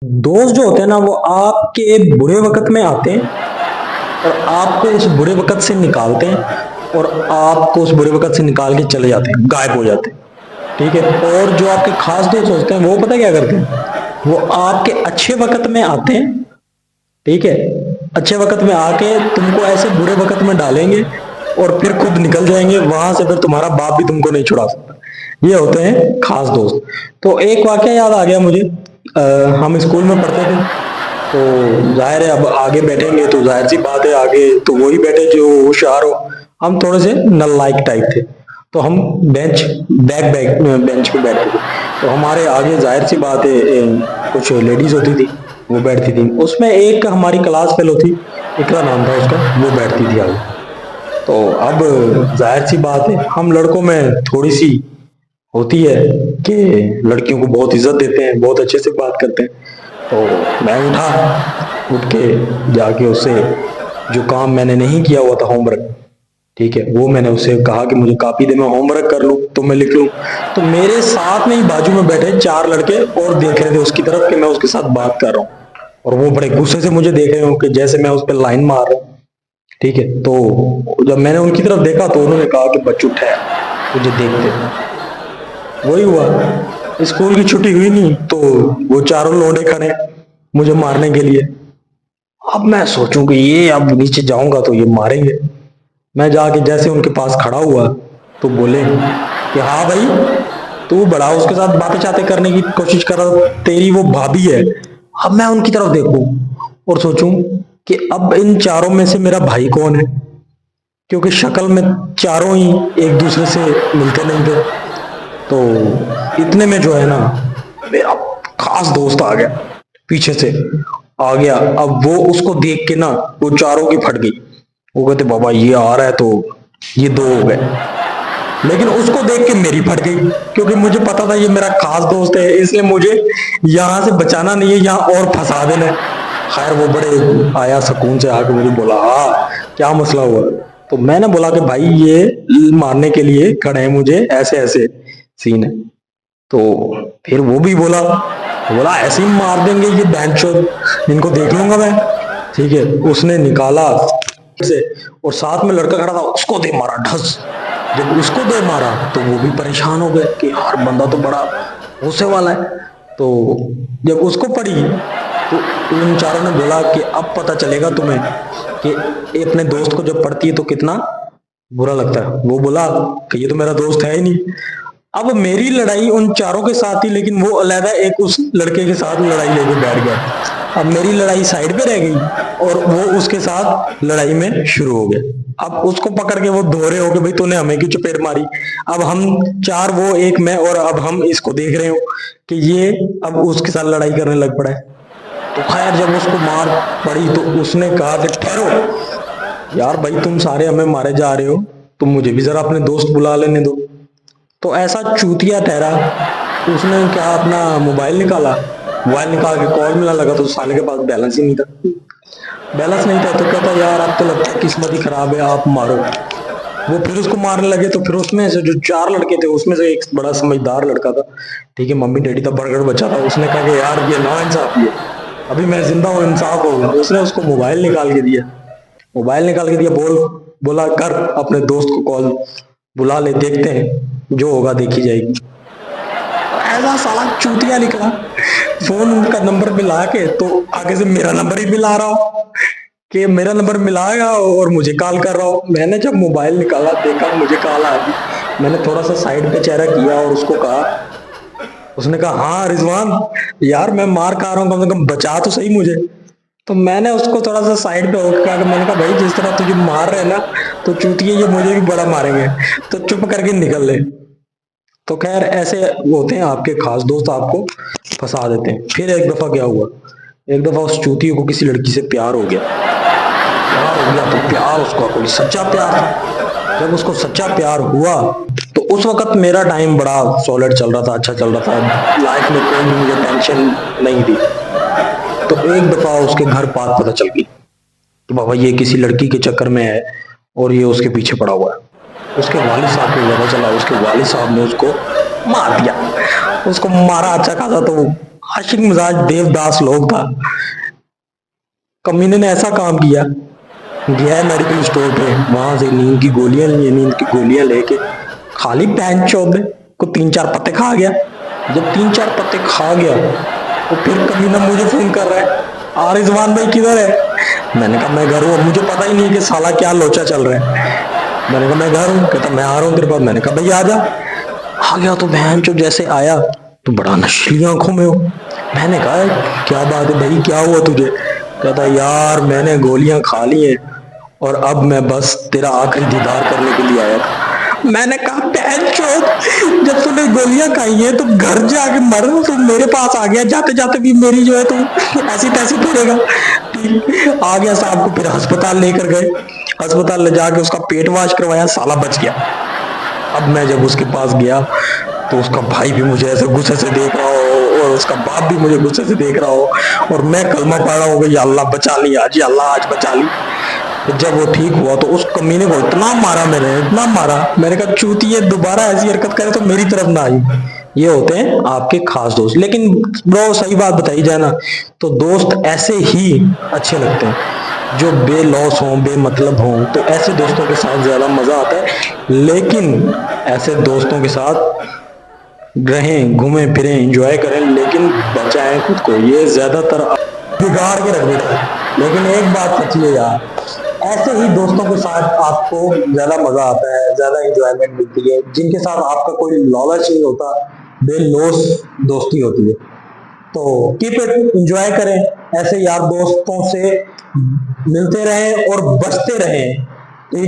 दोस्त जो होते हैं ना वो आपके बुरे वक़्त में आते हैं और आपको उस बुरे वक़्त से निकालते हैं और आपको उस बुरे वक़्त से निकाल के चले जाते हैं, गायब हो जाते हैं, ठीक है? और जो आपके ख़ास दोस्त होते हैं वो पता है क्या करते हैं? वो आपके अच्छे वक़्त में आते हैं, ठीक है? अच्छे वक़्त में आके तुमको ऐसे बुरे वक़्त में डालेंगे और फिर खुद निकल जाएँगे, वहाँ से फिर तुम्हारा बाप भी तुमको नहीं छुड़ा सकता। ये होते हैं ख़ास दोस्त। तो एक वाक़या याद आ गया मुझे। हम स्कूल में पढ़ते थे, तो ज़ाहिर है अब आगे बैठेंगे तो ज़ाहिर-सी बात है आगे तो वही बैठे जो होशियार हो। हम थोड़े से नालायक टाइप थे। तो हम बेंच पे बैठते थे। तो हमारे आगे ज़ाहिर-सी बात है कुछ लेडीज़ होती थी, वो बैठती थी। उसमें एक हमारी क्लास फेलो थी, इकरा नाम था उसका, वो बैठती थी आगे। तो अब ज़ाहिर-सी बात है हम लड़कों में थोड़ी-सी होती है कि लड़कियों को बहुत इज्जत देते हैं, बहुत अच्छे से बात करते हैं। तो मैं उठ के जाके उससे जो काम मैंने नहीं किया हुआ था होमवर्क, ठीक है, वो मैंने उससे कहा कि मुझे कॉपी दे, मैं होमवर्क कर लूँ तो मैं लिख लूँ। तो मेरे साथ में ही बाजू में बैठे 4 लड़के और देख रहे थे उसकी तरफ कि मैं उसके साथ बात कर रहा हूँ और वो बड़े गुस्से से मुझे देख रहे हो कि जैसे मैं उस पर लाइन मार रहा हूँ, ठीक है। तो जब मैंने उनकी तरफ देखा तो उन्होंने कहा कि बच्चू ठहर, तुझे देखते हैं। वही हुआ, स्कूल की छुट्टी हुई नहीं तो वो चारों लौंडे खड़े मुझे मारने के लिए। अब मैं सोचूं कि ये अब नीचे जाऊंगा तो ये मारेंगे। मैं जाके जैसे उनके पास खड़ा हुआ तो बोले कि हाँ भाई, तू बड़ा उसके साथ बातें चाते करने की कोशिश कर रहा, तेरी वो भाभी है। अब मैं उनकी तरफ देखूं और सोचूं कि अब इन चारों में से मेरा भाई कौन है, क्योंकि शक्ल में चारों ही एक दूसरे से मिलते नहीं थे। तो इतने में जो है ना, मेरा खास दोस्त आ गया, पीछे से आ गया। अब वो उसको देख के ना वो चारों की फट गई। वो कहते बाबा ये आ रहा है तो ये दो हो गए। लेकिन उसको देख के मेरी फट गई, क्योंकि मुझे पता था ये मेरा खास दोस्त है, इसलिए मुझे यहाँ से बचाना नहीं है, यहाँ और फंसा देना है। खैर वो बड़े आया सुकून से आके मुझे बोला हाँ क्या मसला हुआ। तो मैंने बोला कि भाई ये मारने के लिए खड़े हैं मुझे, ऐसे ऐसे सीन है। तो फिर वो भी बोला ऐसे ही मार देंगे ये बैंचोद, इनको देख लूंगा मैं, ठीक है। उसने निकाला से और साथ में लड़का खड़ा था, उसको दे मारा ढस। जब उसको दे मारा तो वो भी परेशान हो गए कि यार बंदा तो बड़ा गुस्से वाला है। तो जब उसको पड़ी तो उन चारों ने बोला कि अब पता चलेगा तुम्हें कि ये अपने दोस्त को जब पड़ती है तो कितना बुरा लगता है। वो बोला कि ये तो मेरा दोस्त है ही नहीं। अब मेरी लड़ाई उन चारों के साथ थी, लेकिन वो अलहदा एक उस लड़के के साथ लड़ाई लेके बैठ गया। अब मेरी लड़ाई साइड पे रह गई और वो उसके साथ लड़ाई में शुरू हो गया। अब उसको पकड़ के वो धो रहे हो कि भाई तूने हमें क्यों चपेट मारी। अब हम चार, वो एक मैं, और अब हम इसको देख रहे हो कि ये अब उसके साथ लड़ाई करने लग पड़ा है। तो खैर जब उसको मार पड़ी तो उसने कहा कि ठहरो यार, भाई तुम सारे हमें मारे जा रहे हो, तुम मुझे भी जरा अपने दोस्त बुला लेने दो। तो ऐसा चूतिया ठहरा, उसने क्या अपना मोबाइल निकाला, मोबाइल निकाल के कॉल मिला लगा तो साले के पास बैलेंस ही नहीं था। बैलेंस नहीं था तो कहता यार अब तो लगता है किस्मत ही खराब है, आप मारो। वो फिर उसको मारने लगे तो फिर उसमें से जो चार लड़के थे उसमें से एक बड़ा समझदार लड़का था, ठीक है, मम्मी डैडी था, बरगड़ बच्चा था, उसने कहा कि यार ये ना इंसाफी है, अभी मैं जिंदा हूँ, इंसाफ होगा। उसने उसको मोबाइल निकाल के दिया, मोबाइल निकाल के दिया, बोला कर अपने दोस्त को कॉल, बुला ले, देखते हैं जो होगा देखी जाएगी। ऐसा साला चूतिया निकला, फोन का नंबर मिला के तो आगे से मेरा नंबर ही मिला रहा हो कि मेरा नंबर मिलाएगा और मुझे कॉल कर रहा हो। मैंने जब मोबाइल निकाला देखा मुझे कॉल आ गई, मैंने थोड़ा सा साइड पे चेहरा किया और उसको कहा, उसने कहा हाँ रिजवान यार मैं मार खा रहा हूँ, कम से कम बचा तो सही मुझे। तो मैंने उसको थोड़ा सा साइड पे होकर कहा, मैंने कहा भाई जिस तरह तुझे मार रहे हैं ना तो चूतिए ये मुझे भी बड़ा मारेंगे, तो चुप करके निकल ले। तो खैर ऐसे होते हैं आपके खास दोस्त, आपको फंसा देते हैं। फिर एक दफा क्या हुआ, एक दफा उस चूतिए को किसी लड़की से प्यार हो गया। प्यार हो गया तो प्यार उसका कोई सच्चा प्यार था। जब उसको सच्चा प्यार हुआ तो उस वक्त मेरा टाइम बड़ा सॉलिड चल रहा था, अच्छा चल रहा था, लाइफ में कोई भी मुझे टेंशन नहीं थी। तो एक दफा उसके घर बात पता चल गई कि बाबा ये किसी लड़की के चक्कर में है और ये उसके पीछे पड़ा हुआ है। उसके वालिद साहब को पता चला, उसके वालिद साहब ने उसको मार दिया। उसको मारा अच्छा खासा, तो आशिक मिजाज देवदास लोग था। कमीने ने ऐसा काम किया, गया है मेडिकल स्टोर पे, वहां से नींद की गोलियां ली, नींद की गोलियां लेके खाली पैंट चौबे को 3-4 पत्ते खा गया। जब 3-4 पत्ते खा गया तो फिर कमीना मुझे फोन कर रहा है, आ रिजवान भाई किधर है? मैंने कहा मैं घर हूँ। अब मुझे पता ही नहीं कि साला क्या लोचा चल रहा है। मैंने कहा मैं घर हूँ। कहता मैं आ रहा हूँ तेरे पास। मैंने कहा भाई आ जा। आ गया तो बहन जो जैसे आया तो बड़ा नशीली आंखों में हो। मैंने कहा क्या बात है भाई, क्या हुआ तुझे? कहता यार मैंने गोलियां खा ली हैं और अब मैं बस तेरा आखिरी दीदार करने के लिए आया था। मैंने कहा बहन चोद, जब तूने गोलियां खाई है तो घर जाके मर, तू मेरे पास आ गया, जाते जाते भी मेरी जो है तू ऐसी तैसी करेगा। ठीक आ गया साहब को फिर अस्पताल लेकर गए। अस्पताल ले जाके उसका पेट वॉश करवाया, साला बच गया। अब मैं जब उसके पास गया तो उसका भाई भी मुझे ऐसे गुस्से से देख रहा हो और उसका बाप भी मुझे गुस्से से देख रहा हो और मैं कलमा पढ़ रहा हूँ कि या अल्लाह बचा ली आज, या अल्लाह आज बचा ली। तो जब वो ठीक हुआ तो उस कमीने को इतना मारा मैंने, इतना मारा। मैंने कहा चूतिए दोबारा ऐसी हरकत करे तो मेरी तरफ ना आई। ये होते हैं आपके खास दोस्त। लेकिन ब्रो सही बात बताई जाए ना तो दोस्त ऐसे ही अच्छे लगते हैं जो बेलौस हों, बेमतलब हों। तो ऐसे दोस्तों के साथ ज्यादा मजा आता है। लेकिन ऐसे दोस्तों के साथ रहें, घूमें फिरें, एंजॉय करें, लेकिन बचाएं खुद को। ये ज्यादातर बिगाड़ के रख देता है। लेकिन एक बात सच्ची है यार, ऐसे ही दोस्तों के साथ आपको ज्यादा मजा आता है, ज्यादा एंजॉयमेंट मिलती है, जिनके साथ आपका कोई लालच नहीं होता, बेलौस दोस्ती होती है। तो कीप इट, एंजॉय करें, ऐसे यार दोस्तों से मिलते रहें और बचते रहें। ठीक है।